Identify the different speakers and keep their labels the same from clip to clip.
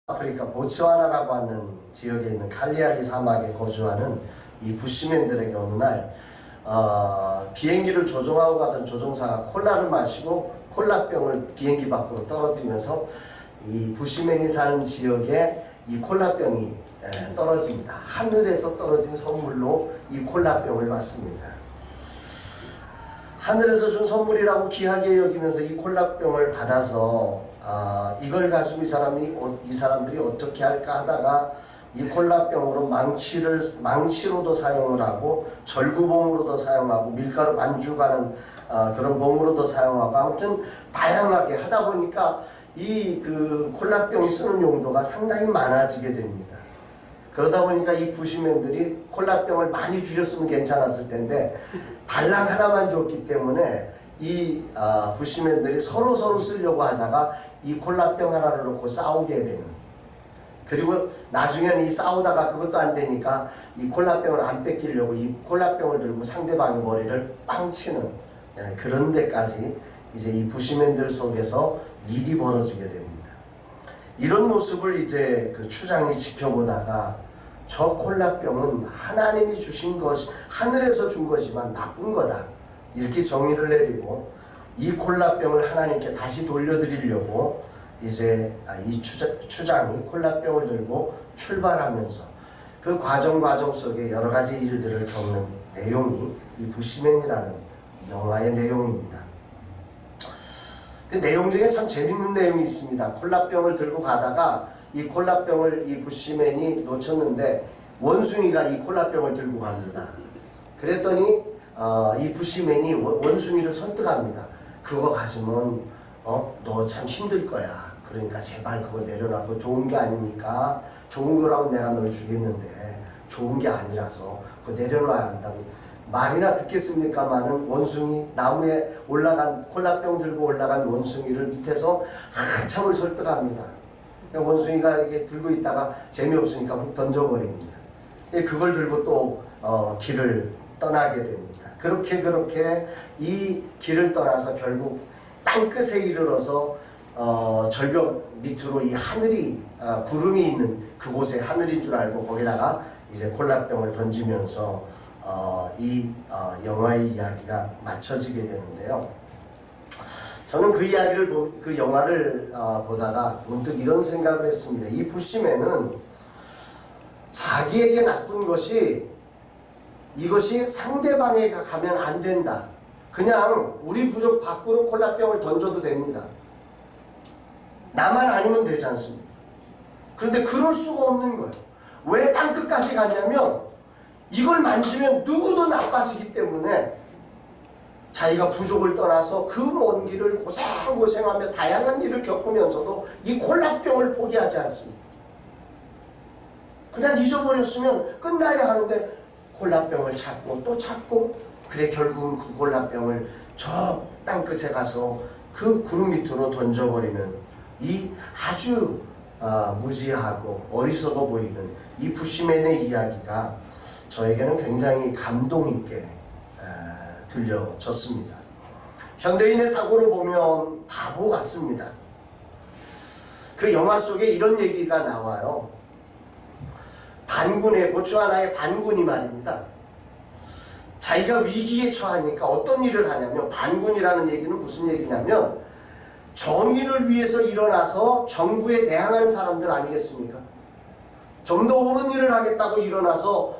Speaker 1: 아프리카 보츠와나라고 하는 지역에 있는 칼리아리 사막에 거주하는 이 부시맨들에게 어느 날 비행기를 조종하고 가던 조종사가 콜라를 마시고 콜라병을 비행기 밖으로 떨어뜨리면서 이 부시맨이 사는 지역에 이 콜라병이 떨어집니다. 하늘에서 떨어진 선물로 이 콜라병을 받습니다. 하늘에서 준 선물이라고 귀하게 여기면서 이 콜라병을 받아서 이걸 가지고 이 사람들이 어떻게 할까 하다가 이 콜라병으로 망치로도 사용을 하고 절구봉으로도 사용하고 밀가루 반죽하는 그런 봉으로도 사용하고 아무튼 다양하게 하다 보니까 이 콜라병이 쓰는 용도가 상당히 많아지게 됩니다. 그러다 보니까 이 부시맨들이 콜라병을 많이 주셨으면 괜찮았을 텐데 달랑 하나만 줬기 때문에 이 부시맨들이 서로 쓰려고 하다가 이 콜라병 하나를 놓고 싸우게 되는, 그리고 나중에는 이 싸우다가 그것도 안 되니까 이 콜라병을 안 뺏기려고 이 콜라병을 들고 상대방의 머리를 빵 치는 그런 데까지 이제 이 부시맨들 속에서 일이 벌어지게 됩니다. 이런 모습을 이제 그 추장이 지켜보다가 저 콜라병은 하나님이 주신 것이, 하늘에서 준 것이지만 나쁜 거다, 이렇게 정의를 내리고 이 콜라병을 하나님께 다시 돌려드리려고 이제 이 추장이 콜라병을 들고 출발하면서 그 과정 속에 여러 가지 일들을 겪는 내용이 이 부시맨이라는 영화의 내용입니다. 그 내용 중에 참 재밌는 내용이 있습니다. 콜라병을 들고 가다가 이 콜라병을 이 부시맨이 놓쳤는데 원숭이가 이 콜라병을 들고 갑니다. 그랬더니 이 부시맨이 원숭이를 설득합니다. 그거 가지면 너 참 힘들 거야. 그러니까 제발 그거 내려놔. 그거 좋은 게 아니니까. 좋은 거라면 내가 널 주겠는데 좋은 게 아니라서 그거 내려놔야 한다고. 말이나 듣겠습니까마는 원숭이, 나무에 올라간, 콜라병 들고 올라간 원숭이를 밑에서 한참을 설득합니다. 그러니까 원숭이가 이렇게 들고 있다가 재미없으니까 훅 던져버립니다. 그걸 들고 또 길을 떠나게 됩니다. 그렇게 이 길을 떠나서 결국 땅끝에 이르러서 절벽 밑으로 이 하늘이, 구름이 있는 그곳에 하늘인 줄 알고 거기다가 이제 콜라병을 던지면서 이 영화의 이야기가 맞춰지게 되는데요. 저는 그 영화를 보다가 문득 이런 생각을 했습니다. 이 부시맨은 자기에게 나쁜 것이, 이것이 상대방에게 가면 안 된다. 그냥 우리 부족 밖으로 콜라병을 던져도 됩니다. 나만 아니면 되지 않습니까? 그런데 그럴 수가 없는 거예요. 왜 땅끝까지 가냐면 이걸 만지면 누구도 나빠지기 때문에 자기가 부족을 떠나서 그 먼 길을 고생하며 다양한 일을 겪으면서도 이 콜라병을 포기하지 않습니다. 그냥 잊어버렸으면 끝나야 하는데 콜라병을 찾고 또 찾고, 그래 결국은 그 콜라병을 저 땅끝에 가서 그 구름 밑으로 던져버리는 이 아주 무지하고 어리석어 보이는 이 부시맨의 이야기가 저에게는 굉장히 감동 있게 들려졌습니다. 현대인의 사고로 보면 바보 같습니다. 그 영화 속에 이런 얘기가 나와요. 보츠와나의 반군이 말입니다. 자기가 위기에 처하니까 어떤 일을 하냐면, 반군이라는 얘기는 무슨 얘기냐면 정의를 위해서 일어나서 정부에 대항하는 사람들 아니겠습니까? 좀 더 옳은 일을 하겠다고 일어나서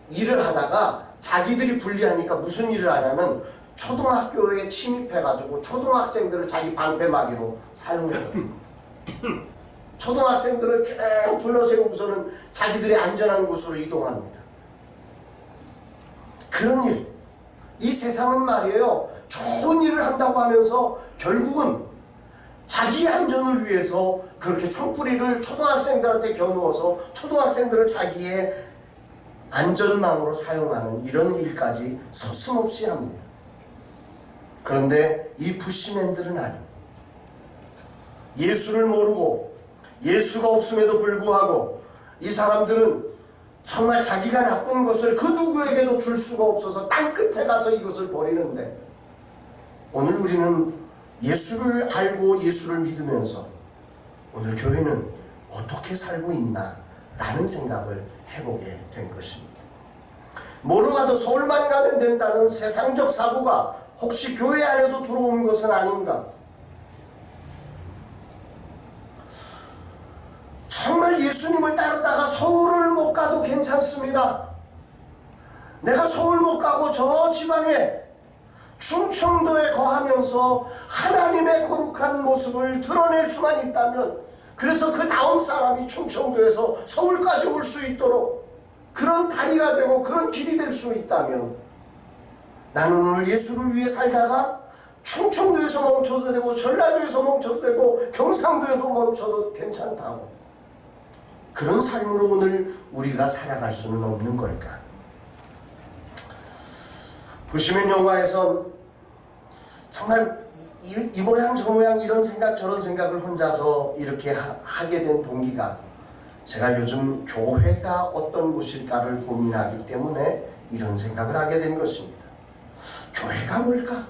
Speaker 1: 일을 하다가 자기들이 불리하니까 무슨 일을 하냐면 초등학교에 침입해가지고 초등학생들을 자기 방패막이로 사용해요. 초등학생들을 쭉 둘러세우고서는 자기들이 안전한 곳으로 이동합니다. 그런 일, 이 세상은 말이에요, 좋은 일을 한다고 하면서 결국은 자기의 안전을 위해서 그렇게 총뿌리를 초등학생들한테 겨누어서 초등학생들을 자기의 안전망으로 사용하는 이런 일까지 서슴없이 합니다. 그런데 이 부시맨들은 아닙니다. 예수를 모르고 예수가 없음에도 불구하고 이 사람들은 정말 자기가 나쁜 것을 그 누구에게도 줄 수가 없어서 땅끝에 가서 이것을 버리는데, 오늘 우리는 예수를 알고 예수를 믿으면서 오늘 교회는 어떻게 살고 있나 라는 생각을 해보게 된 것입니다. 뭐로 가도 서울만 가면 된다는 세상적 사고가 혹시 교회 안에도 들어온 것은 아닌가? 정말 예수님을 따르다가 서울을 못 가도 괜찮습니다. 내가 서울 못 가고 저 지방에 충청도에 거하면서 하나님의 거룩한 모습을 드러낼 수만 있다면, 그래서 그 다음 사람이 충청도에서 서울까지 올 수 있도록 그런 다리가 되고 그런 길이 될 수 있다면, 나는 오늘 예수를 위해 살다가 충청도에서 멈춰도 되고 전라도에서 멈춰도 되고 경상도에서 멈춰도 괜찮다고, 그런 삶으로 오늘 우리가 살아갈 수는 없는 걸까? 보시면 영화에선 정말 이 모양 저 모양 이런 생각 저런 생각을 혼자서 이렇게 하게 된 동기가, 제가 요즘 교회가 어떤 곳일까를 고민하기 때문에 이런 생각을 하게 된 것입니다. 교회가 뭘까?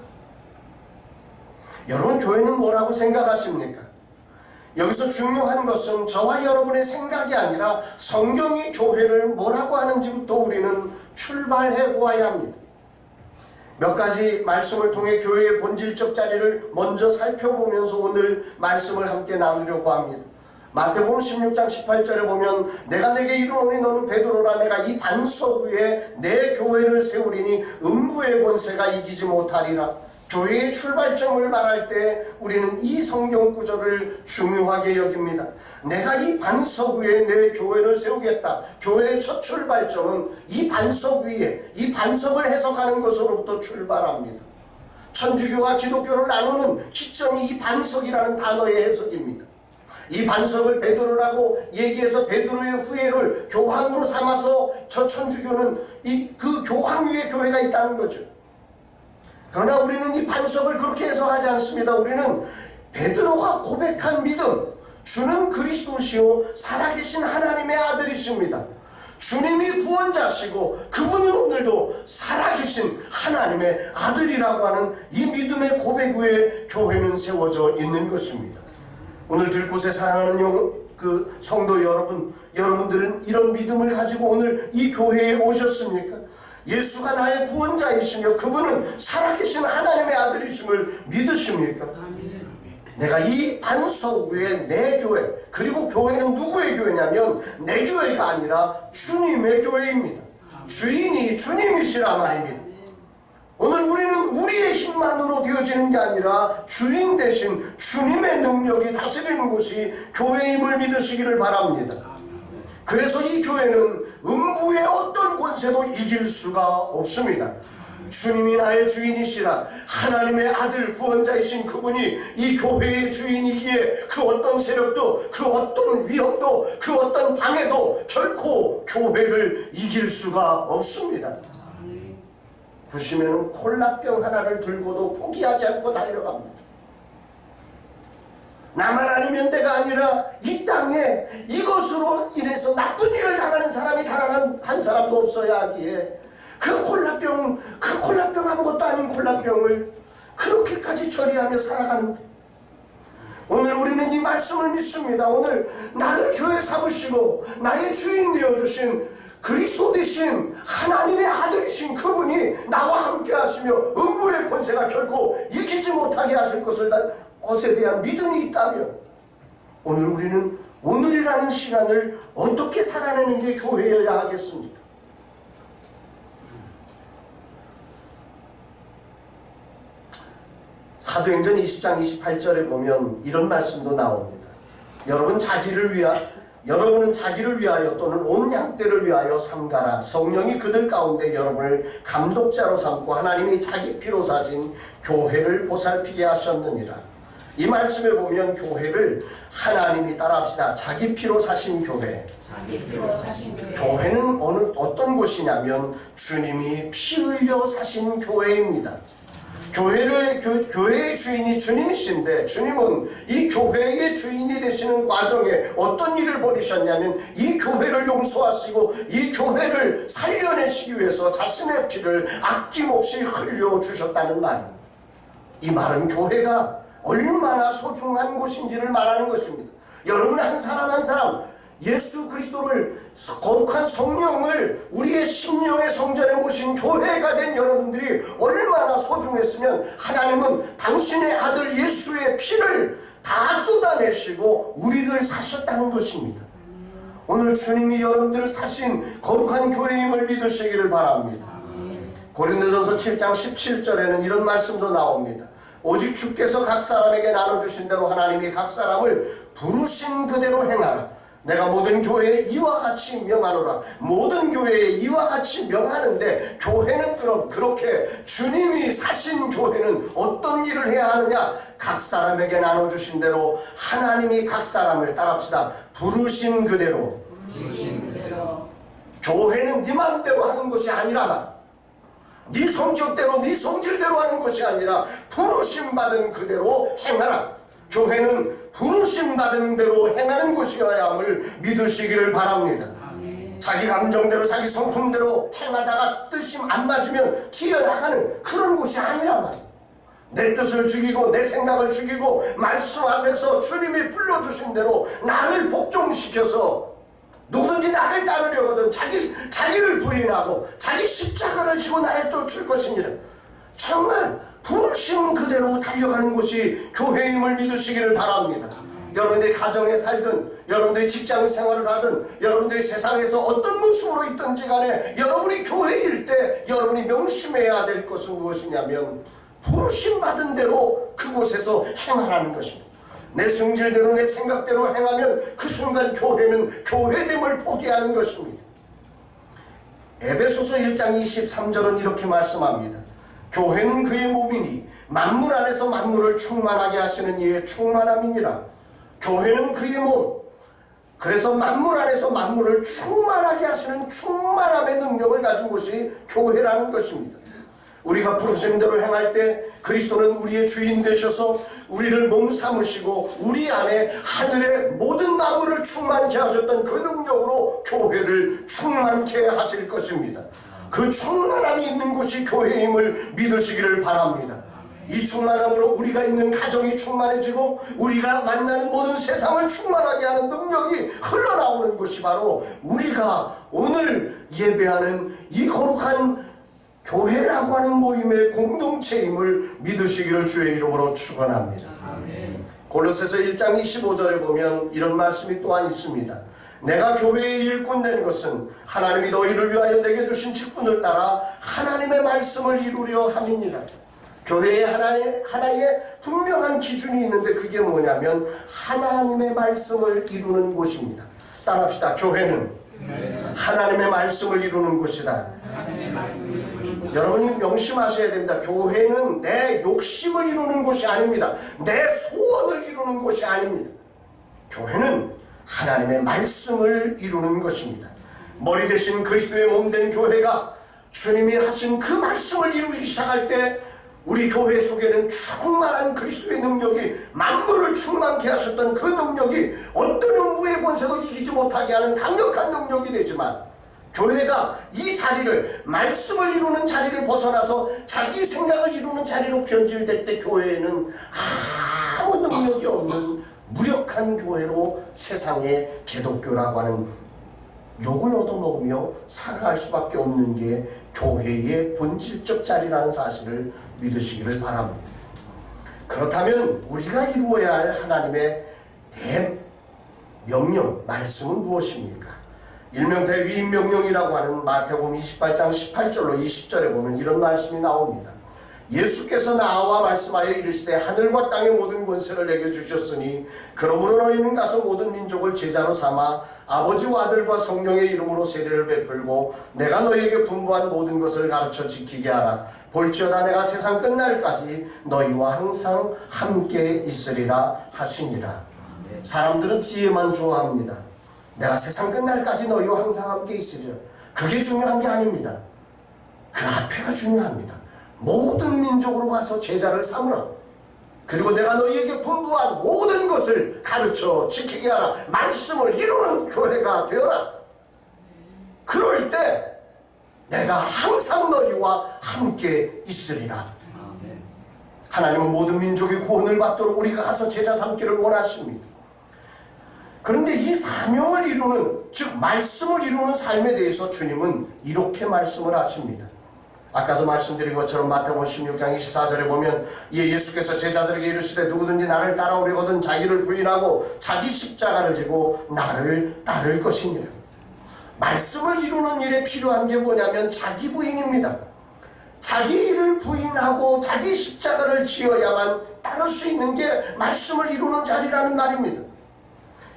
Speaker 1: 여러분, 교회는 뭐라고 생각하십니까? 여기서 중요한 것은 저와 여러분의 생각이 아니라 성경이 교회를 뭐라고 하는지부터 우리는 출발해 보아야 합니다. 몇 가지 말씀을 통해 교회의 본질적 자리를 먼저 살펴보면서 오늘 말씀을 함께 나누려고 합니다. 마태복음 16장 18절에 보면, 내가 내게 이르노니 너는 베드로라, 내가 이 반석 위에 내 교회를 세우리니 음부의 권세가 이기지 못하리라. 교회의 출발점을 말할 때 우리는 이 성경 구절을 중요하게 여깁니다. 내가 이 반석 위에 내 교회를 세우겠다. 교회의 첫 출발점은 이 반석 위에, 이 반석을 해석하는 것으로부터 출발합니다. 천주교와 기독교를 나누는 기점이 이 반석이라는 단어의 해석입니다. 이 반석을 베드로라고 얘기해서 베드로의 후예를 교황으로 삼아서 저 천주교는 그 교황 위에 교회가 있다는 거죠. 그러나 우리는 이 반석을 그렇게 해석하지 않습니다. 우리는 베드로가 고백한 믿음, 주는 그리스도시요 살아계신 하나님의 아들이십니다. 주님이 구원자시고 그분은 오늘도 살아계신 하나님의 아들이라고 하는 이 믿음의 고백 위에 교회는 세워져 있는 것입니다. 오늘 들곳에 사랑하는 그 성도 여러분들은 이런 믿음을 가지고 오늘 이 교회에 오셨습니까? 예수가 나의 구원자이시며 그분은 살아계신 하나님의 아들이심을 믿으십니까? 내가 이 반석 위에 내 교회, 그리고 교회는 누구의 교회냐면 내 교회가 아니라 주님의 교회입니다. 주인이 주님이시라 말입니다. 오늘 우리는 우리의 힘만으로 되어지는 게 아니라 주인 대신 주님의 능력이 다스리는 곳이 교회임을 믿으시기를 바랍니다. 그래서 이 교회는 음부의 어떤 권세도 이길 수가 없습니다. 주님이 나의 주인이시라, 하나님의 아들 구원자이신 그분이 이 교회의 주인이기에 그 어떤 세력도, 그 어떤 위험도, 그 어떤 방해도 결코 교회를 이길 수가 없습니다. 보시면 콜라병 하나를 들고도 포기하지 않고 달려갑니다. 나만 아니면 내가 아니라 이 땅에 이것으로 인해서 나쁜 일을 당하는 사람이 단 한 사람도 없어야 하기에 그 콜라병 아무것도 아닌 콜라병을 그렇게까지 처리하며 살아가는데, 오늘 우리는 이 말씀을 믿습니다. 오늘 나를 교회 삼으시고 나의 주인 되어주신 그리스도 대신 하나님의 아들이신 그분이 나와 함께 하시며 음부의 권세가 결코 이기지 못하게 하실 것에 대한 믿음이 있다면, 오늘 우리는 오늘이라는 시간을 어떻게 살아내는 게 교회여야 하겠습니까? 사도행전 20장 28절에 보면 이런 말씀도 나옵니다. 여러분은 자기를 위하여 또는 온 양떼를 위하여 삼가라. 성령이 그들 가운데 여러분을 감독자로 삼고 하나님이 자기 피로 사신 교회를 보살피게 하셨느니라. 이 말씀에 보면 교회를 하나님이 따라합시다. 자기 피로 사신 교회. 교회는 어떤 곳이냐면 주님이 피 흘려 사신 교회입니다. 교회의 주인이 주님이신데, 주님은 이 교회의 주인이 되시는 과정에 어떤 일을 벌이셨냐면 이 교회를 용서하시고 이 교회를 살려내시기 위해서 자신의 피를 아낌없이 흘려주셨다는 말입니다. 이 말은 교회가 얼마나 소중한 곳인지를 말하는 것입니다. 여러분 한 사람 한 사람 예수 그리스도를, 거룩한 성령을 우리의 심령의 성전에 모신 교회가 된 여러분들이 얼마나 소중했으면 하나님은 당신의 아들 예수의 피를 다 쏟아내시고 우리를 사셨다는 것입니다. 오늘 주님이 여러분들을 사신 거룩한 교회임을 믿으시기를 바랍니다. 고린도전서 7장 17절에는 이런 말씀도 나옵니다. 오직 주께서 각 사람에게 나눠주신 대로 하나님이 각 사람을 부르신 그대로 행하라. 내가 모든 교회에 이와 같이 명하노라. 모든 교회에 이와 같이 명하는데, 교회는 그럼 그렇게 주님이 사신 교회는 어떤 일을 해야 하느냐? 각 사람에게 나눠주신 대로 하나님이 각 사람을, 따라합시다, 부르신 그대로. 교회는 네 마음대로 하는 것이 아니라, 네 성격대로 네 성질대로 하는 것이 아니라 부르심 받은 그대로 행하라. 교회는 부르심 받은 대로 행하는 것이어야 함을 믿으시기를 바랍니다. 자기 감정대로 자기 성품대로 행하다가 뜻이 안 맞으면 튀어나가는 그런 것이 아니란 말이에요. 내 뜻을 죽이고 내 생각을 죽이고 말씀 앞에서 주님이 불러주신 대로 나를 복종시켜서 누구든지 나를 따르려거든 자기를 부인하고 자기 십자가를 지고 나를 쫓을 것이니라. 정말 부르심 그대로 달려가는 것이 교회임을 믿으시기를 바랍니다. 여러분들이 가정에 살든, 여러분들이 직장 생활을 하든, 여러분들이 세상에서 어떤 모습으로 있든지 간에 여러분이 교회일 때 여러분이 명심해야 될 것은 무엇이냐면, 부르심 받은 대로 그곳에서 행하라는 것입니다. 내 성질대로 내 생각대로 행하면 그 순간 교회는 교회됨을 포기하는 것입니다. 에베소서 1장 23절은 이렇게 말씀합니다. 교회는 그의 몸이니 만물 안에서 만물을 충만하게 하시는 이의 충만함이니라. 교회는 그의 몸, 그래서 만물 안에서 만물을 충만하게 하시는 충만함의 능력을 가진 것이 교회라는 것입니다. 우리가 부르심대로 행할 때 그리스도는 우리의 주인 되셔서 우리를 몸 삼으시고 우리 안에 하늘의 모든 만물을 충만케 하셨던 그 능력으로 교회를 충만케 하실 것입니다. 그 충만함이 있는 곳이 교회임을 믿으시기를 바랍니다. 이 충만함으로 우리가 있는 가정이 충만해지고 우리가 만나는 모든 세상을 충만하게 하는 능력이 흘러나오는 것이 바로 우리가 오늘 예배하는 이 거룩한 교회라고 하는 모임의 공동체임을 믿으시기를 주의 이름으로 축원합니다. 골로새서 1장 25절에 보면 이런 말씀이 또한 있습니다. 내가 교회의 일꾼 된 것은 하나님이 너희를 위하여 내게 주신 직분을 따라 하나님의 말씀을 이루려 함이니라. 교회에 하나의 분명한 기준이 있는데 그게 뭐냐면 하나님의 말씀을 이루는 곳입니다. 따라합시다. 교회는 하나님의 말씀을 이루는 곳이다. 여러분이 명심하셔야 됩니다. 교회는 내 욕심을 이루는 곳이 아닙니다. 내 소원을 이루는 곳이 아닙니다. 교회는 하나님의 말씀을 이루는 것입니다. 머리 대신 그리스도의 몸된 교회가 주님이 하신 그 말씀을 이루기 시작할 때 우리 교회 속에는 충만한 그리스도의 능력이, 만물을 충만케 하셨던 그 능력이 어떤 음부의 권세도 이기지 못하게 하는 강력한 능력이 되지만, 교회가 이 자리를, 말씀을 이루는 자리를 벗어나서 자기 생각을 이루는 자리로 변질될 때 교회에는 아무 능력이 없는 무력한 교회로 세상의 기독교라고 하는 욕을 얻어먹으며 살아갈 수밖에 없는 게 교회의 본질적 자리라는 사실을 믿으시기를 바랍니다. 그렇다면 우리가 이루어야 할 하나님의 대명령, 말씀은 무엇입니까? 일명 대위임명령이라고 하는 마태복음 28장 18절로 20절에 보면 이런 말씀이 나옵니다. 예수께서 나와 말씀하여 이르시되 하늘과 땅의 모든 권세를 내게 주셨으니 그러므로 너희는 가서 모든 민족을 제자로 삼아 아버지와 아들과 성령의 이름으로 세례를 베풀고 내가 너희에게 분부한 모든 것을 가르쳐 지키게 하라. 볼지어다 내가 세상 끝날까지 너희와 항상 함께 있으리라 하시니라. 사람들은 뒤에만 좋아합니다. 내가 세상 끝날까지 너희와 항상 함께 있으리라. 그게 중요한 게 아닙니다. 그 앞에가 중요합니다. 모든 민족으로 가서 제자를 삼으라. 그리고 내가 너희에게 분부한 모든 것을 가르쳐 지키게 하라. 말씀을 이루는 교회가 되어라. 그럴 때 내가 항상 너희와 함께 있으리라. 하나님은 모든 민족이 구원을 받도록 우리가 가서 제자 삼기를 원하십니다. 그런데 이 사명을 이루는, 즉 말씀을 이루는 삶에 대해서 주님은 이렇게 말씀을 하십니다. 아까도 말씀드린 것처럼 마태복음 16장 24절에 보면 예수께서 제자들에게 이르시되 누구든지 나를 따라오려거든 자기를 부인하고 자기 십자가를 지고 나를 따를 것이니라. 말씀을 이루는 일에 필요한 게 뭐냐면 자기 부인입니다. 자기 일을 부인하고 자기 십자가를 지어야만 따를 수 있는 게 말씀을 이루는 자리라는 말입니다.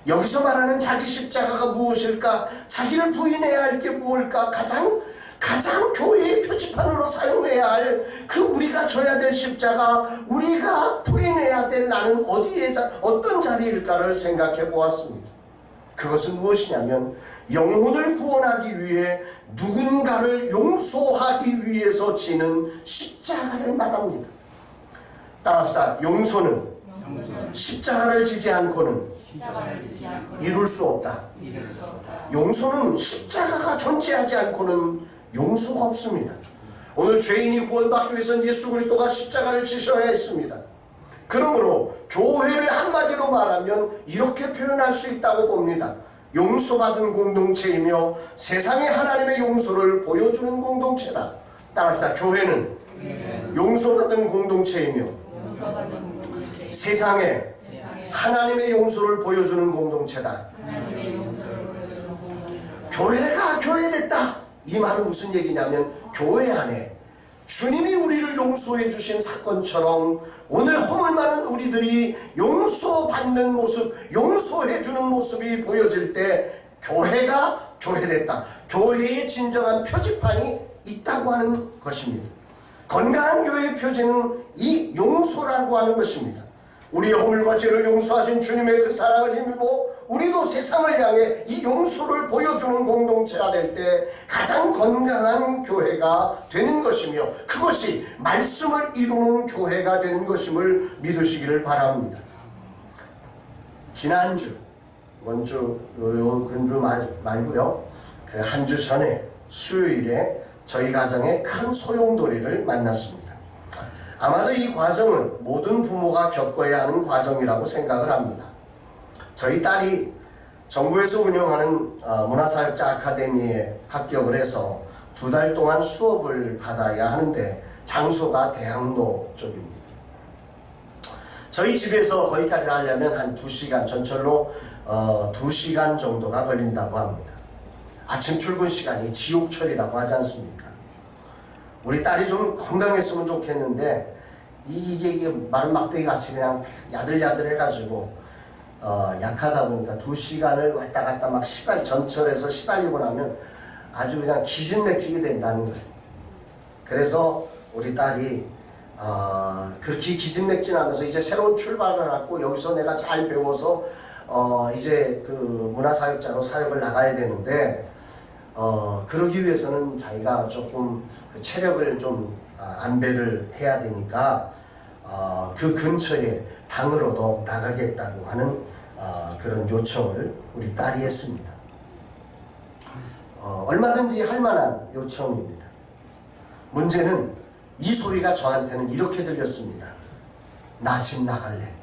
Speaker 1: 여기서 말하는 자기 십자가가 무엇일까? 자기를 부인해야 할 게 무엇일까? 가장 교회의 표지판으로 사용해야 할 그 우리가 져야 될 십자가, 우리가 부인해야 될 나는 어떤 자리일까를 생각해 보았습니다. 그것은 무엇이냐면 영혼을 구원하기 위해 누군가를 용서하기 위해서 지는 십자가를 말합니다. 따라합시다. 용서는 십자가를 지지 않고는 이룰 수 없다. 용서는 십자가가 존재하지 않고는 용서가 없습니다. 오늘 죄인이 구원받기 위해서는 예수 그리스도가 십자가를 지셔야 했습니다. 그러므로 교회를 한마디로 말하면 이렇게 표현할 수 있다고 봅니다. 용서받은 공동체이며 세상에 하나님의 용서를 보여주는 공동체다. 따라합시다. 교회는 용서받은 공동체이며 세상에 하나님의 용서를 보여주는 공동체다. 교회가 교회됐다. 이 말은 무슨 얘기냐면 교회 안에 주님이 우리를 용서해 주신 사건처럼 오늘 허물 많은 우리들이 용서받는 모습, 용서해 주는 모습이 보여질 때 교회가 교회됐다. 교회의 진정한 표지판이 있다고 하는 것입니다. 건강한 교회의 표지는 이 용서라고 하는 것입니다. 우리의 허물과 죄를 용서하신 주님의 그 사랑을 힘입어 우리도 세상을 향해 이 용서를 보여주는 공동체가 될 때 가장 건강한 교회가 되는 것이며 그것이 말씀을 이루는 교회가 되는 것임을 믿으시기를 바랍니다. 지난주, 원주 근주 말고요, 그 한 주 전에 수요일에 저희 가정에 큰 소용돌이를 만났습니다. 아마도 이 과정은 모든 부모가 겪어야 하는 과정이라고 생각을 합니다. 저희 딸이 정부에서 운영하는 문화사역자 아카데미에 합격을 해서 2달 동안 수업을 받아야 하는데 장소가 대학로 쪽입니다. 저희 집에서 거기까지 가려면 한 2시간, 전철로 2시간 정도가 걸린다고 합니다. 아침 출근 시간이 지옥철이라고 하지 않습니까? 우리 딸이 좀 건강했으면 좋겠는데 이게 마른 막대기 같이 그냥 야들야들 해가지고 약하다 보니까 2시간을 왔다 갔다 막 전철에서 시달리고 나면 아주 그냥 기진맥진이 된다는 거예요. 그래서 우리 딸이 그렇게 기진맥진하면서 이제 새로운 출발을 하고 여기서 내가 잘 배워서 이제 그 문화사역자로 사역을 나가야 되는데 그러기 위해서는 자기가 조금 그 체력을 좀 안배를 해야 되니까 그 근처에 방을 얻어 나가겠다고 하는 그런 요청을 우리 딸이 했습니다. 얼마든지 할 만한 요청입니다. 문제는 이 소리가 저한테는 이렇게 들렸습니다. 나 집 나갈래.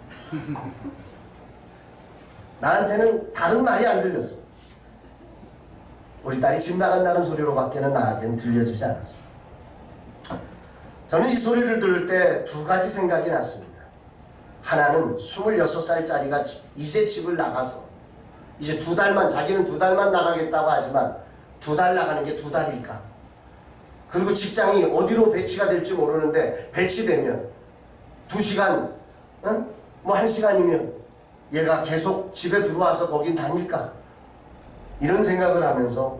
Speaker 1: 나한테는 다른 말이 안 들렸어요. 우리 딸이 집 나간다는 소리로밖에는 나에겐 들려지지 않았습니다. 저는 이 소리를 들을 때 2가지 생각이 났습니다. 하나는 26살짜리가 이제 집을 나가서 이제 2달만, 자기는 2달만 나가겠다고 하지만 2달 나가는 게 2달일까? 그리고 직장이 어디로 배치가 될지 모르는데 배치되면 2시간, 뭐 1시간이면 얘가 계속 집에 들어와서 거긴 다닐까? 이런 생각을 하면서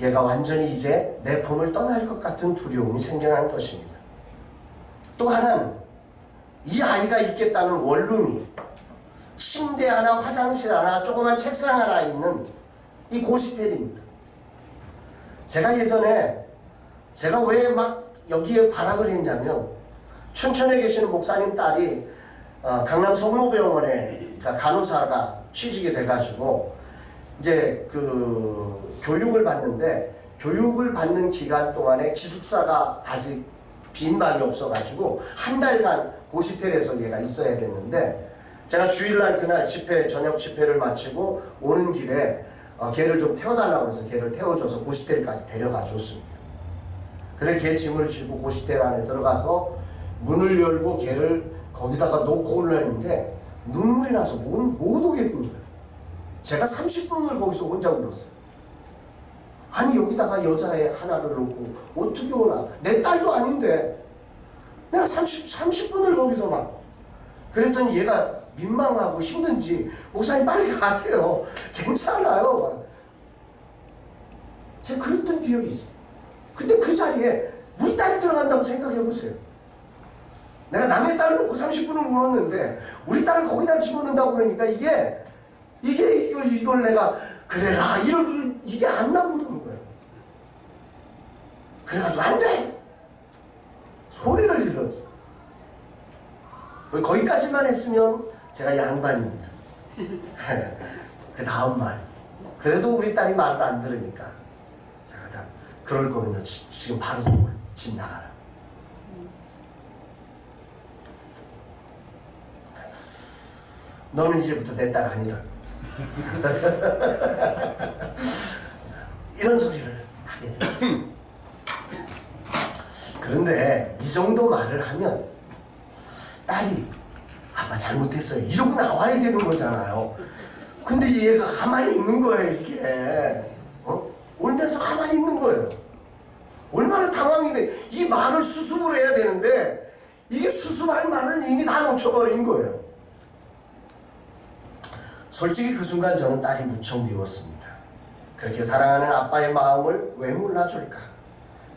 Speaker 1: 얘가 완전히 이제 내 품을 떠날 것 같은 두려움이 생겨난 것입니다. 또 하나는 이 아이가 있겠다는 원룸이 침대 하나, 화장실 하나, 조그만 책상 하나 있는 이 고시텔입니다. 제가 예전에 제가 왜 막 여기에 발악을 했냐면 춘천에 계시는 목사님 딸이 강남 성모병원에 간호사가 취직이 돼가지고 이제 그 교육을 받는데 교육을 받는 기간 동안에 기숙사가 아직 빈 방이 없어가지고 한 달간 고시텔에서 얘가 있어야 됐는데 제가 주일날 그날 저녁 집회를 마치고 오는 길에 걔를 좀 태워달라고 해서 걔를 태워줘서 고시텔까지 데려가 줬습니다. 그래 걔 짐을 쥐고 고시텔 안에 들어가서 문을 열고 걔를 거기다가 놓고 올라는데 눈물이 나서 못 오겠는 거예요. 제가 30분을 거기서 혼자 울었어요. 아니 여기다가 여자애 하나를 놓고 어떻게 오나. 내 딸도 아닌데 내가 30분을 거기서 막. 그랬더니 얘가 민망하고 힘든지 목사님 빨리 가세요. 괜찮아요. 제가 그랬던 기억이 있어요. 근데 그 자리에 우리 딸이 들어간다고 생각해 보세요. 내가 남의 딸을 놓고 30분을 울었는데 우리 딸을 거기다 집어넣는다고 그러니까 이걸 내가 그래라 이게 안 나오는 거예요. 그래가지고 안 돼! 소리를 질렀지. 거기까지만 했으면 제가 양반입니다. 그 다음 말. 그래도 우리 딸이 말을 안 들으니까 제가 다 그럴 거면 너 지금 바로 집 나가라. 너는 이제부터 내 딸 아니라. 이런 소리를 하게 돼요. 그런데 이 정도 말을 하면 딸이 아빠 잘못했어요 이러고 나와야 되는 거잖아요. 근데 얘가 가만히 있는 거예요. 이렇게 울면서 가만히 있는 거예요. 얼마나 당황이 돼. 이 말을 수습을 해야 되는데 이게 수습할 말을 이미 다 놓쳐버린 거예요. 솔직히 그 순간 저는 딸이 무척 미웠습니다. 그렇게 사랑하는 아빠의 마음을 왜 몰라줄까.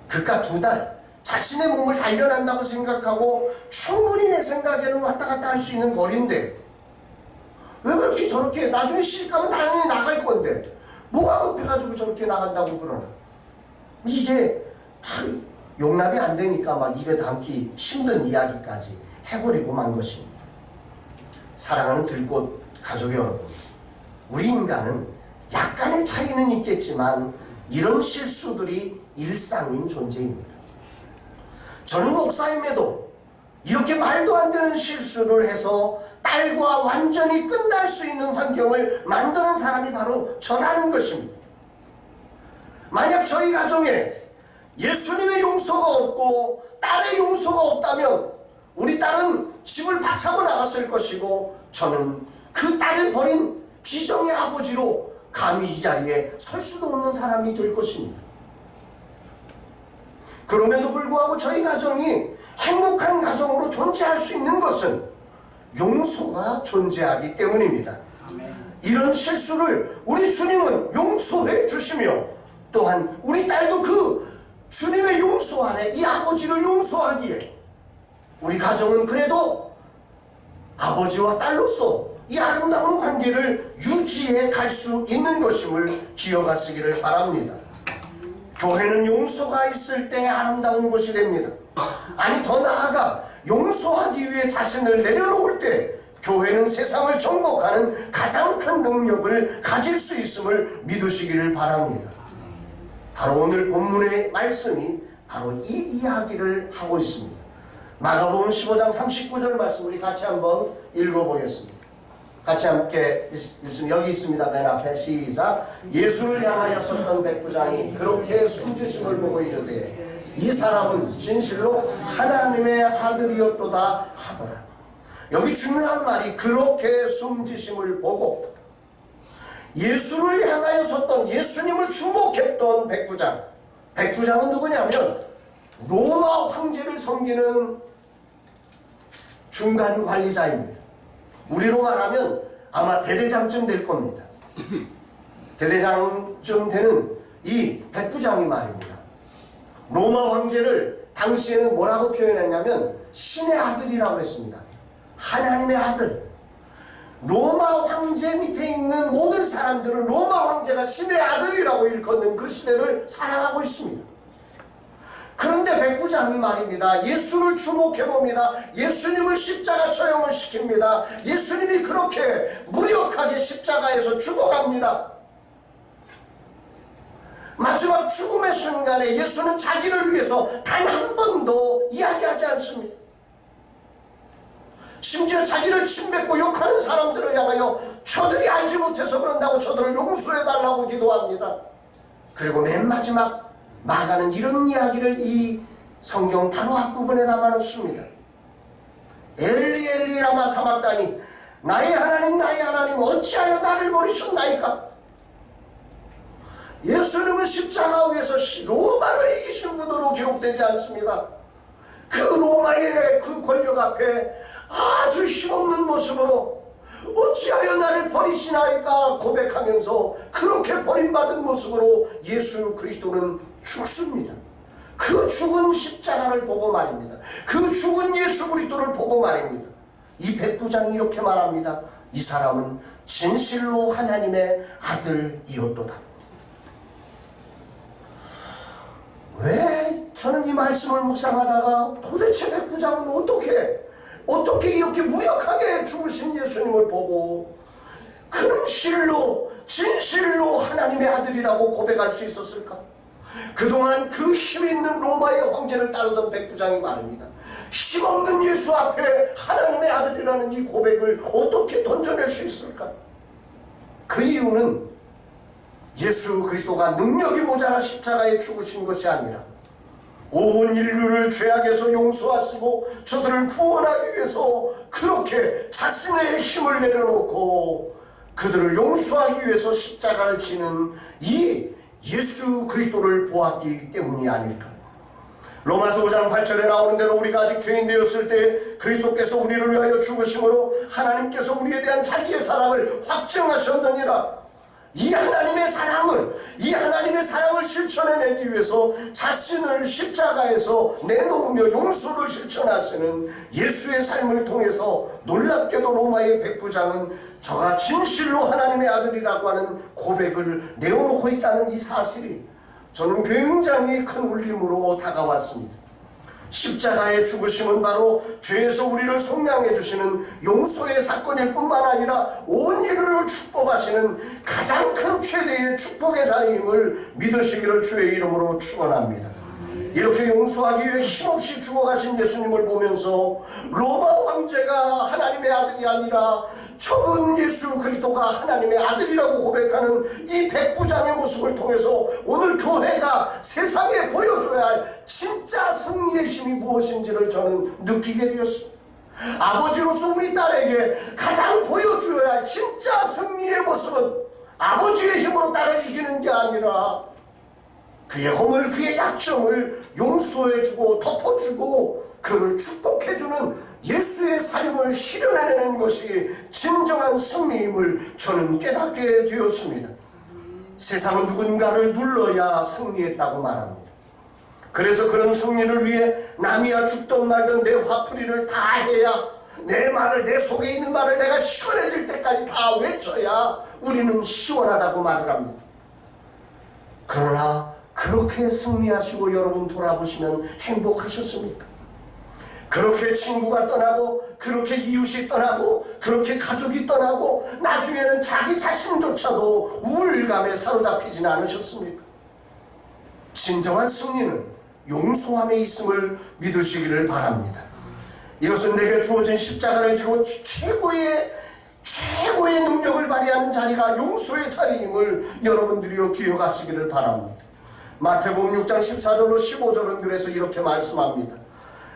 Speaker 1: 그깟 2달 자신의 몸을 단련한다고 생각하고 충분히 내 생각에는 왔다 갔다 할 수 있는 거리인데 왜 그렇게 저렇게 나중에 시집가면 당연히 나갈 건데 뭐가 급해가지고 저렇게 나간다고 그러나. 이게 용납이 안 되니까 막 입에 담기 힘든 이야기까지 해버리고 만 것입니다. 사랑하는 들꽃 가족 여러분, 우리 인간은 약간의 차이는 있겠지만 이런 실수들이 일상인 존재입니다. 저는 목사임에도 이렇게 말도 안 되는 실수를 해서 딸과 완전히 끝날 수 있는 환경을 만드는 사람이 바로 저라는 것입니다. 만약 저희 가정에 예수님의 용서가 없고 딸의 용서가 없다면 우리 딸은 집을 박차고 나갔을 것이고 저는 그 딸을 버린 비정의 아버지로 감히 이 자리에 설 수도 없는 사람이 될 것입니다. 그럼에도 불구하고 저희 가정이 행복한 가정으로 존재할 수 있는 것은 용서가 존재하기 때문입니다. 이런 실수를 우리 주님은 용서해 주시며 또한 우리 딸도 그 주님의 용서 아래 이 아버지를 용서하기에 우리 가정은 그래도 아버지와 딸로서 이 아름다운 관계를 유지해 갈 수 있는 것임을 기억하시기를 바랍니다. 교회는 용서가 있을 때 아름다운 곳이 됩니다. 아니 더 나아가 용서하기 위해 자신을 내려놓을 때 교회는 세상을 정복하는 가장 큰 능력을 가질 수 있음을 믿으시기를 바랍니다. 바로 오늘 본문의 말씀이 바로 이 이야기를 하고 있습니다. 마가복음 15장 39절 말씀 우리 같이 한번 읽어보겠습니다. 같이 함께 읽습니다. 여기 있습니다. 맨 앞에 시작. 예수를 향하여 섰던 백부장이 그렇게 숨지심을 보고 이르되 이 사람은 진실로 하나님의 아들이었도다 하더라. 여기 중요한 말이 그렇게 숨지심을 보고 예수를 향하여 섰던 예수님을 주목했던 백부장. 백부장은 누구냐면 로마 황제를 섬기는 중간 관리자입니다. 우리로 말하면 아마 대대장쯤 될 겁니다. 대대장쯤 되는 이 백부장이 말입니다. 로마 황제를 당시에는 뭐라고 표현했냐면 신의 아들이라고 했습니다. 하나님의 아들. 로마 황제 밑에 있는 모든 사람들은 로마 황제가 신의 아들이라고 일컫는 그 시대를 살아가고 있습니다. 그런데 백부장이 말입니다. 예수를 주목해봅니다. 예수님을 십자가 처형을 시킵니다. 예수님이 그렇게 무력하게 십자가에서 죽어갑니다. 마지막 죽음의 순간에 예수는 자기를 위해서 단 한 번도 이야기하지 않습니다. 심지어 자기를 침뱉고 욕하는 사람들을 향하여 저들이 알지 못해서 그런다고 저들을 용서해달라고 기도합니다. 그리고 맨 마지막 마가는 이런 이야기를 이 성경 바로 앞부분에 담아놓습니다. 엘리 엘리 라마 사막다니, 나의 하나님 어찌하여 나를 버리셨나이까. 예수님은 십자가 위에서 로마를 이기신 분으로 기록되지 않습니다. 그 로마의 그 권력 앞에 아주 힘없는 모습으로 어찌하여 나를 버리시나이까 고백하면서 그렇게 버림받은 모습으로 예수 그리스도는 죽습니다. 그 죽은 십자가를 보고 말입니다. 그 죽은 예수 그리스도를 보고 말입니다. 이 백부장이 이렇게 말합니다. 이 사람은 진실로 하나님의 아들이었도다. 왜 저는 이 말씀을 묵상하다가 도대체 백부장은 어떻게 이렇게 무력하게 죽으신 예수님을 보고 그는 진실로 하나님의 아들이라고 고백할 수 있었을까? 그동안 그 힘있는 로마의 황제를 따르던 백부장이 말입니다. 힘없는 예수 앞에 하나님의 아들이라는 이 고백을 어떻게 던져낼 수 있을까? 그 이유는 예수 그리스도가 능력이 모자라 십자가에 죽으신 것이 아니라 온 인류를 죄악에서 용서하시고 저들을 구원하기 위해서 그렇게 자신의 힘을 내려놓고 그들을 용서하기 위해서 십자가를 지는 이 예수 그리스도를 보았기 때문이 아닐까. 로마서 5장 8절에 나오는 대로 우리가 아직 죄인 되었을 때 그리스도께서 우리를 위하여 죽으심으로 하나님께서 우리에 대한 자기의 사랑을 확증하셨느니라. 이 하나님의 사랑을 실천해내기 위해서 자신을 십자가에서 내놓으며 용서를 실천하시는 예수의 삶을 통해서 놀랍게도 로마의 백부장은 저가 진실로 하나님의 아들이라고 하는 고백을 내어놓고 있다는 이 사실이 저는 굉장히 큰 울림으로 다가왔습니다. 십자가의 죽으심은 바로 죄에서 우리를 속량해 주시는 용서의 사건일 뿐만 아니라 온 인류를 축복하시는 가장 큰 최대의 축복의 자리임을 믿으시기를 주의 이름으로 축원합니다. 이렇게 용서하기 위해 힘없이 죽어가신 예수님을 보면서 로마 황제가 하나님의 아들이 아니라 적은 예수 그리스도가 하나님의 아들이라고 고백하는 이 백부장의 모습을 통해서 오늘 교회가 세상에 보여줘야 할 진짜 승리의 힘이 무엇인지를 저는 느끼게 되었습니다. 아버지로서 우리 딸에게 가장 보여줘야 할 진짜 승리의 모습은 아버지의 힘으로 딸을 이기는 게 아니라 그의 허물, 그의 약점을 용서해주고 덮어주고 그를 축복해주는 예수의 삶을 실현해내는 것이 진정한 승리임을 저는 깨닫게 되었습니다. 세상은 누군가를 눌러야 승리했다고 말합니다. 그래서 그런 승리를 위해 남이야 죽던 말던 내 화풀이를 다 해야 내 속에 있는 말을 내가 시원해질 때까지 다 외쳐야 우리는 시원하다고 말을 합니다. 그러나 그렇게 승리하시고 여러분 돌아보시면 행복하셨습니까? 그렇게 친구가 떠나고 그렇게 이웃이 떠나고 그렇게 가족이 떠나고 나중에는 자기 자신조차도 우울감에 사로잡히지는 않으셨습니까? 진정한 승리는 용서함에 있음을 믿으시기를 바랍니다. 이것은 내게 주어진 십자가를 지고 최고의 능력을 발휘하는 자리가 용서의 자리임을 여러분들이 기억하시기를 바랍니다. 마태복음 6장 14절로 15절은 그래서 이렇게 말씀합니다.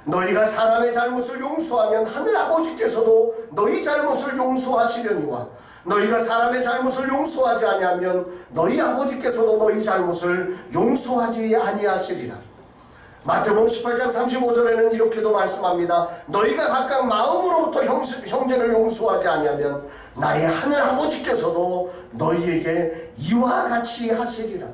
Speaker 1: 너희가 사람의 잘못을 용서하면 하늘 아버지께서도 너희 잘못을 용서하시려니와 너희가 사람의 잘못을 용서하지 아니하면 너희 아버지께서도 너희 잘못을 용서하지 아니하시리라. 마태복음 18장 35절에는 이렇게도 말씀합니다. 너희가 각각 마음으로부터 형제를 용서하지 아니하면 나의 하늘 아버지께서도 너희에게 이와 같이 하시리라.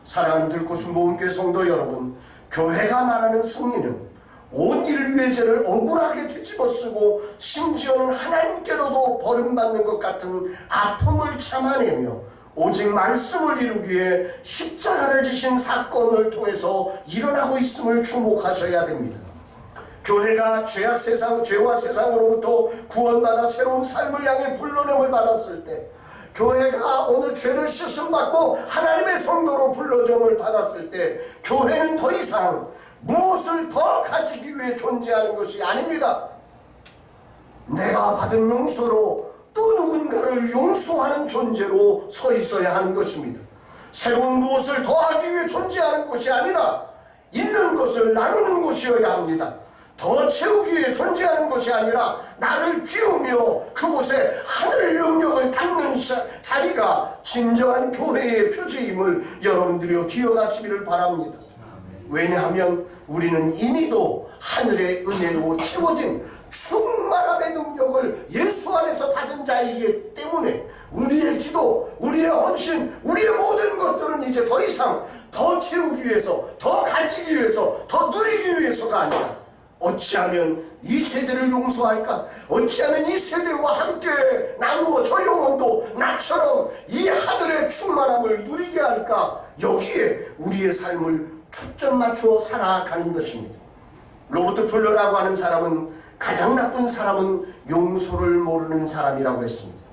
Speaker 1: 사랑하는 들꽃 모음교회 성도 여러분, 교회가 말하는 승리는 온 인류의 죄를 억울하게 뒤집어쓰고 심지어는 하나님께로도 버림받는 것 같은 아픔을 참아내며 오직 말씀을 이루기 위해 십자가를 지신 사건을 통해서 일어나고 있음을 주목하셔야 됩니다. 교회가 죄와 세상으로부터 구원받아 새로운 삶을 향해 불러냄을 받았을 때, 교회가 오늘 죄를 씻음받고 하나님의 성도로 불러줌을 받았을 때 교회는 더 이상 무엇을 더 가지기 위해 존재하는 것이 아닙니다. 내가 받은 용서로 또 누군가를 용서하는 존재로 서 있어야 하는 것입니다. 새로운 무엇을 더하기 위해 존재하는 것이 아니라 있는 것을 나누는 것이어야 합니다. 더 채우기 위해 존재하는 것이 아니라 나를 비우며 그곳에 하늘 영역을 닦는 자리가 진정한 교회의 표지임을 여러분들이 기억하시기를 바랍니다. 왜냐하면 우리는 이미도 하늘의 은혜로 채워진 충만함의 능력을 예수 안에서 받은 자이기 때문에 우리의 기도, 우리의 헌신, 우리의 모든 것들은 이제 더 이상 더 채우기 위해서, 더 가지기 위해서, 더 누리기 위해서가 아니라 어찌하면 이 세대를 용서할까? 어찌하면 이 세대와 함께 나누어 저 영혼도 나처럼 이 하늘의 충만함을 누리게 할까? 여기에 우리의 삶을 초점 맞추어 살아가는 것입니다. 로버트 풀러라고 하는 사람은 가장 나쁜 사람은 용서를 모르는 사람이라고 했습니다.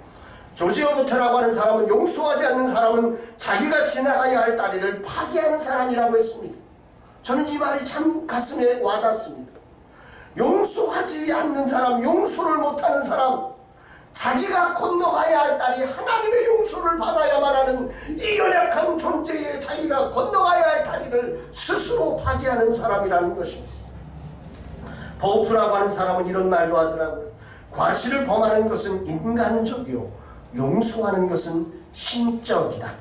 Speaker 1: 조지 어부터라고 하는 사람은 용서하지 않는 사람은 자기가 지나가야 할 다리를 파괴하는 사람이라고 했습니다. 저는 이 말이 참 가슴에 와닿습니다. 용서하지 않는 사람, 용서를 못하는 사람, 자기가 건너가야 할 다리, 하나님의 용서를 받아야만 하는 이 연약한 존재에 자기가 건너가야 할 다리를 스스로 파괴하는 사람이라는 것입니다. 버프라고 하는 사람은 이런 말도 하더라고요. 과실을 범하는 것은 인간적이요, 용서하는 것은 신적이다.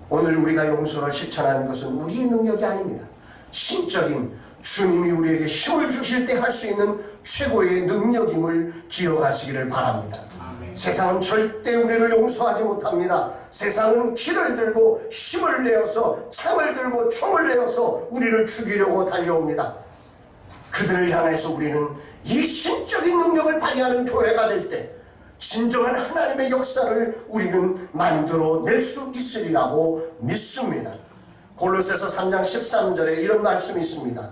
Speaker 1: 오늘 우리가 용서를 실천하는 것은 우리의 능력이 아닙니다. 신적인 주님이 우리에게 힘을 주실 때 할 수 있는 최고의 능력임을 기억하시기를 바랍니다. 아멘. 세상은 절대 우리를 용서하지 못합니다. 세상은 키를 들고 힘을 내어서 창을 들고 총을 내어서 우리를 죽이려고 달려옵니다. 그들을 향해서 우리는 이 신적인 능력을 발휘하는 교회가 될 때 진정한 하나님의 역사를 우리는 만들어낼 수 있으리라고 믿습니다. 골로새서 3장 13절에 이런 말씀이 있습니다.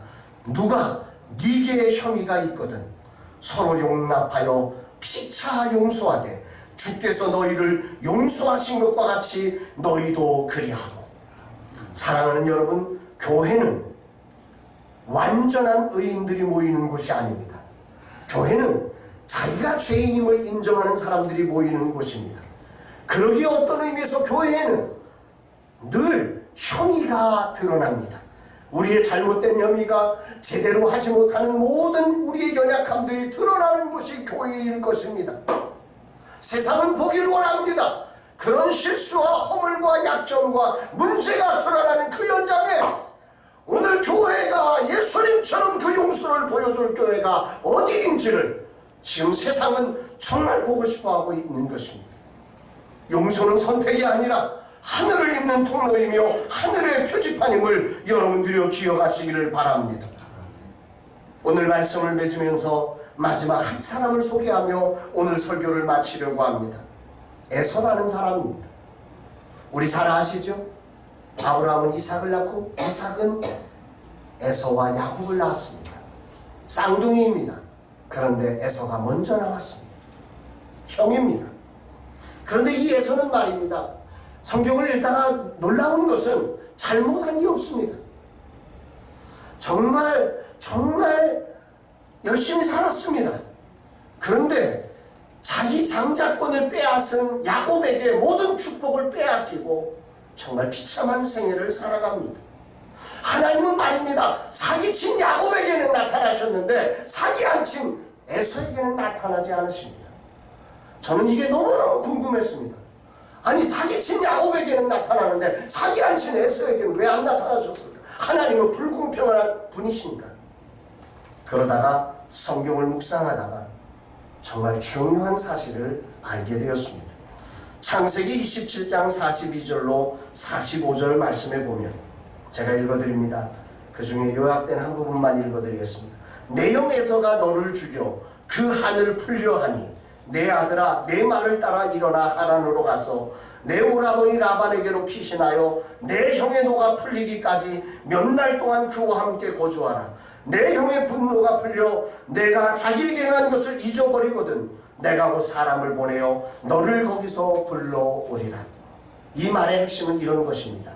Speaker 1: 누가 네게 혐의가 있거든 서로 용납하여 피차 용서하되 주께서 너희를 용서하신 것과 같이 너희도 그리하고. 사랑하는 여러분, 교회는 완전한 의인들이 모이는 곳이 아닙니다. 교회는 자기가 죄인임을 인정하는 사람들이 모이는 곳입니다. 그러기에 어떤 의미에서 교회에는 늘 혐의가 드러납니다. 우리의 잘못된 혐의가 제대로 하지 못하는 모든 우리의 연약함들이 드러나는 곳이 교회일 것입니다. 세상은 보기를 원합니다. 그런 실수와 허물과 약점과 문제가 드러나는 그 현장에 오늘 교회가 예수님처럼 그 용서를 보여줄 교회가 어디인지를 지금 세상은 정말 보고 싶어하고 있는 것입니다. 용서는 선택이 아니라 하늘을 잇는 통로이며 하늘의 표지판임을 여러분들이 기억하시기를 바랍니다. 오늘 말씀을 맺으면서 마지막 한 사람을 소개하며 오늘 설교를 마치려고 합니다. 에서라는 사람입니다. 우리 잘 아시죠? 아브라함은 이삭을 낳고 이삭은 에서와 야곱을 낳았습니다. 쌍둥이입니다. 그런데 에서가 먼저 나왔습니다. 형입니다. 그런데 이 에서는 말입니다. 성경을 읽다가 놀라운 것은 잘못한 게 없습니다. 정말 열심히 살았습니다. 그런데 자기 장자권을 빼앗은 야곱에게 모든 축복을 빼앗기고 정말 비참한 생애를 살아갑니다. 하나님은 말입니다. 사기친 야곱에게는 나타나셨는데 사기 안 친 에서에게는 나타나지 않으십니다. 저는 이게 너무너무 궁금했습니다. 아니, 사기친 야곱에게는 나타나는데 사기 안 친 에서에게는 왜 안 나타나셨을까? 하나님은 불공평한 분이신가? 그러다가 성경을 묵상하다가 정말 중요한 사실을 알게 되었습니다. 창세기 27장 42절로 45절 말씀에 보면 제가 읽어드립니다. 그 중에 요약된 한 부분만 읽어드리겠습니다. 내 형 에서가 너를 죽여 그 한을 풀려 하니 내 아들아, 내 말을 따라 일어나 하란으로 가서 내 오라버니 라반에게로 피신하여 내 형의 노가 풀리기까지 몇 날 동안 그와 함께 거주하라. 내 형의 분노가 풀려 내가 자기에게 행한 것을 잊어버리거든 내가 곧 사람을 보내어 너를 거기서 불러오리라. 이 말의 핵심은 이런 것입니다.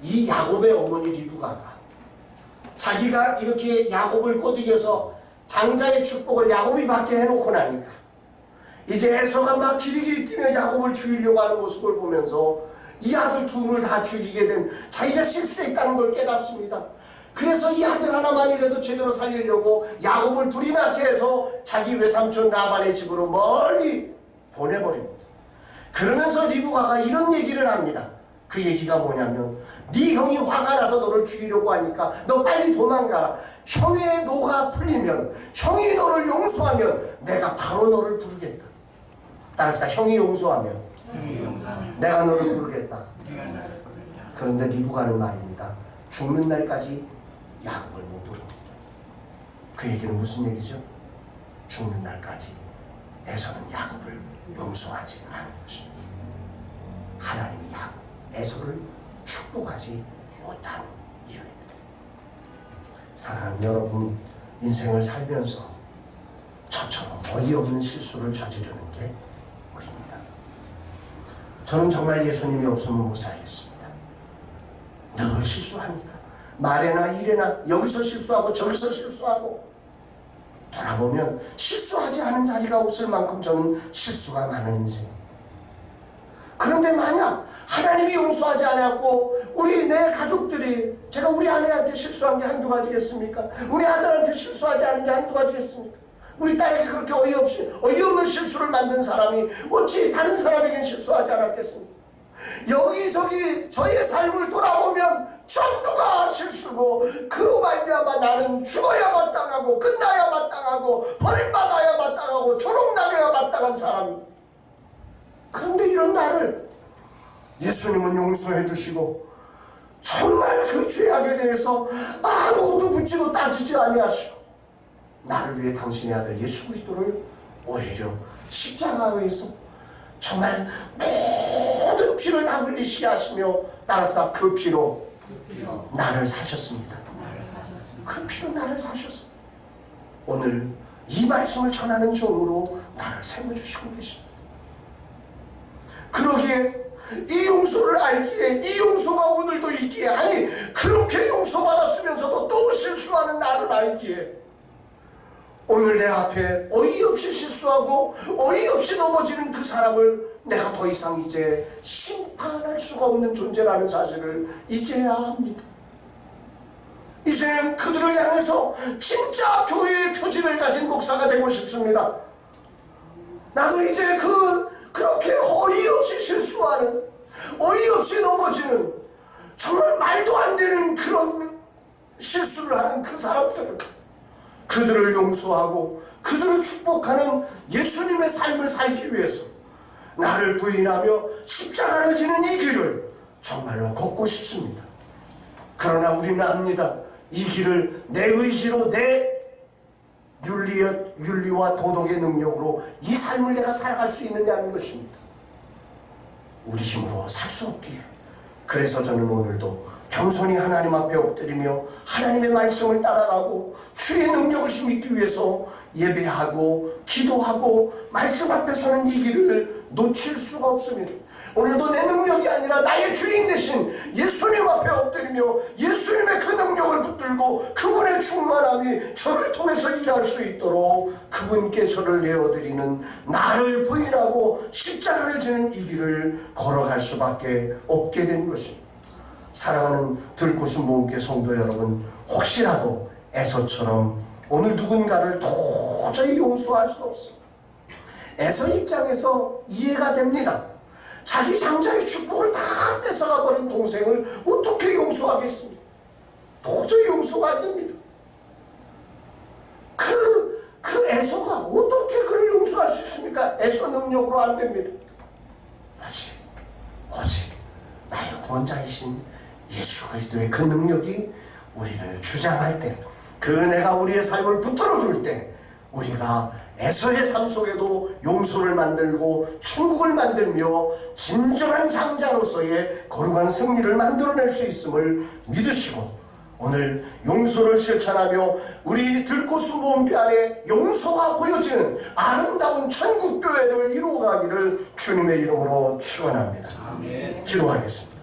Speaker 1: 이 야곱의 어머니 리브가가 자기가 이렇게 야곱을 꼬드겨서 장자의 축복을 야곱이 받게 해놓고 나니까 이제 에서가 막 기리기리 뛰며 야곱을 죽이려고 하는 모습을 보면서 이 아들 둘을 다 죽이게 된 자기가 실수했다는 걸 깨닫습니다. 그래서 이 아들 하나만이라도 제대로 살리려고 야곱을 불이 나게 해서 자기 외삼촌 라반의 집으로 멀리 보내버립니다. 그러면서 리브가가 이런 얘기를 합니다. 그 얘기가 뭐냐면 네 형이 화가 나서 너를 죽이려고 하니까 너 빨리 도망가라. 형의 노가 풀리면, 형이 너를 용서하면 내가 바로 너를 부르겠다. 따라서 형이 용서하면 내가 너를 부르겠다. 그런데 리브가는 말입니다. 죽는 날까지 야곱을 못 부릅니다. 그 얘기는 무슨 얘기죠? 죽는 날까지 에서는 야곱을 용서하지 않은 것입니다. 하나님이 에서를 축복하지 못한 이유입니다. 사랑하는 여러분, 인생을 살면서 저처럼 어이없는 실수를 저지르는 게 우리입니다. 저는 정말 예수님이 없으면 못 살겠습니다. 늘 실수하니까 말에나 일에나 여기서 실수하고 저기서 실수하고 돌아보면 실수하지 않은 자리가 없을 만큼 저는 실수가 많은 인생입니다. 그런데 만약 하나님이 용서하지 않았고 내 가족들이, 제가 우리 아내한테 실수한 게 한두 가지겠습니까? 우리 아들한테 실수하지 않은 게 한두 가지겠습니까? 우리 딸에게 그렇게 어이없는 실수를 만든 사람이 어찌 다른 사람에겐 실수하지 않았겠습니까? 여기저기 저의 삶을 돌아보면 전부가 실수고 그로 말미암아 나는 죽어야 마땅하고 끝나야 마땅하고 버림받아야 마땅하고 조롱당해야 마땅한 사람입니다. 그런데 이런 나를 예수님은 용서해 주시고 정말 그 죄악에 대해서 아무것도 묻지도 따지지 아니하시고 나를 위해 당신의 아들 예수 그리스도를 오히려 십자가에서 정말 모든 피를 다 흘리시게 하시며 따라서 그 피로 나를 사셨습니다. 그 피로 나를 사셨습니다. 오늘 이 말씀을 전하는 종으로 나를 세워주시고 계십니다. 그러기에 이 용서를 알기에, 이 용서가 오늘도 있기에, 아니 그렇게 용서받았으면서도 또 실수하는 나를 알기에 오늘 내 앞에 어이없이 실수하고 어이없이 넘어지는 그 사람을 내가 더 이상 이제 심판할 수가 없는 존재라는 사실을 이제야 합니다. 이제는 그들을 향해서 진짜 교회의 표지를 가진 목사가 되고 싶습니다. 나도 이제 그렇게 어이없이 실수하는, 어이없이 넘어지는, 정말 말도 안 되는 그런 실수를 하는 그 사람들을, 그들을 용서하고 그들을 축복하는 예수님의 삶을 살기 위해서 나를 부인하며 십자가를 지는 이 길을 정말로 걷고 싶습니다. 그러나 우리는 압니다. 이 길을 내 의지로, 내 윤리와 도덕의 능력으로 이 삶을 내가 살아갈 수 있느냐는 것입니다. 우리 힘으로 살 수 없기에, 그래서 저는 오늘도 겸손히 하나님 앞에 엎드리며 하나님의 말씀을 따라가고 주의 능력을 힘입기 위해서 예배하고 기도하고 말씀 앞에 서는 이 길을 놓칠 수가 없습니다. 오늘도 내 능력이 아니라 나의 주인 되신 예수님 앞에 엎드리며 예수님의 그 능력을 붙들고 그분의 충만함이 저를 통해서 일할 수 있도록 그분께 저를 내어드리는, 나를 부인하고 십자가를 지는 이 길을 걸어갈 수밖에 없게 된 것입니다. 사랑하는 들꽃은 모음교회 성도 여러분, 혹시라도 에서처럼 오늘 누군가를 도저히 용서할 수 없습니다. 에서 입장에서 이해가 됩니다. 자기 장자의 축복을 다 뺏어가 버린 동생을 어떻게 용서하겠습니까? 도저히 용서가 안 됩니다. 그 에서가 어떻게 그를 용서할 수 있습니까? 에서 능력으로 안 됩니다. 오직 나의 구원자이신 예수 그리스도의 그 능력이 우리를 주장할 때, 그 은혜가 우리의 삶을 붙들어 줄 때, 우리가 에서의 삶 속에도 용서를 만들고 천국을 만들며 진정한 장자로서의 거룩한 승리를 만들어낼 수 있음을 믿으시고, 오늘 용서를 실천하며 우리 들꽃은 모음교회 안에 용서가 보여지는 아름다운 천국교회를 이루어가기를 주님의 이름으로 축원합니다. 기도하겠습니다.